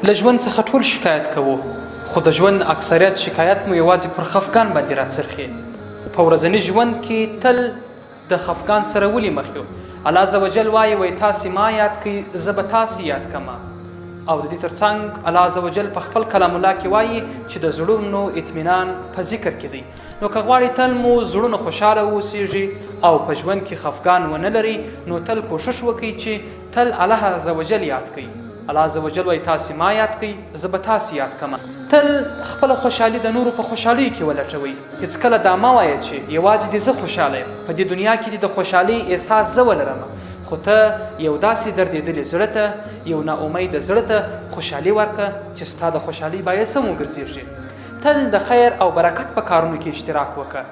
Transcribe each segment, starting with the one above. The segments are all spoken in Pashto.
له ژوند څخه ټول شکایت کوو، خو د ژوند اکثریت شکایت مو یوازې پر خفګان باندې راڅرخي. په ورځني ژوند کې تل د خفګان سره ولې مخ یو؟ الله عز وجل وایي تاسې ما یاد کړئ زه به تاسې یاد کړم. او د دې ترڅنګ الله عز وجل په خپل کلام الله کې وایي چې د زړونو اطمینان په ذکر کې دی. نو که غواړئ تل مو زړونه خوشحاله واوسیږي او په ژوند کې خفګان ونه لري، نو تل کوشش وکړئ چې تل الله عز وجل یاد کړئ. الله عز وجل وایي تاسې ما یاد کړئ زه به تاسې یاد کړم. تل خپله خوشحالي د نورو په خوشحالیو کې ولټوئ. هېڅکله دا مه وایه چې یوازې دې زه خوشحاله یم، په دې دنیا کې دې د خوشحالۍ احساس زه ولرم، خو ته یو داسې دردېدلې زړه ته، یو ناامیده زړه ته خوشحالي ورکړه چې ستا د خوشحالۍ باعث هم وګرځېږي. تل د خیر او برکت په کارونو کې اشتراک وکړه.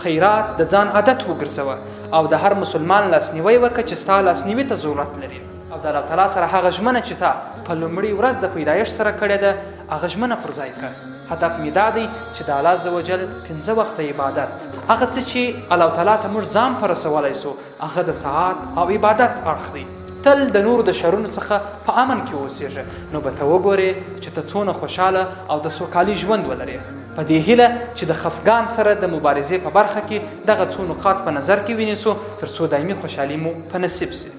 خیرات د ځان عادت وګرځوه او د هر مسلمان لاسنیوی وکړه چې ستا لاسنیوي ته ضرورت لري. او د الله تعالی سره هغه ژمنه چې تا په لومړۍ ورځ د پیدایښت سره کړې ده، هغه ژمنه پر ځای کړه. هدف مې دا دی چې د الله عز وجل 5 وخته عبادت، هغه څه چې الله تعالی ته موږ ځان په رسولی سو، هغه د طاعت او عبادت اړخ دی. تل د نورو د شرونو څخه په امن کې اوسېږه، نو به ته وګورې چې ته څونه خوشحاله او د سوکالي ژوند ولرې. په دې هیله چې د خفګان سره د مبارزې په برخه کې دغه څو نقاط په نظر کې ونیسو، تر څو دایمي خوشحالي مو په نصیب سي.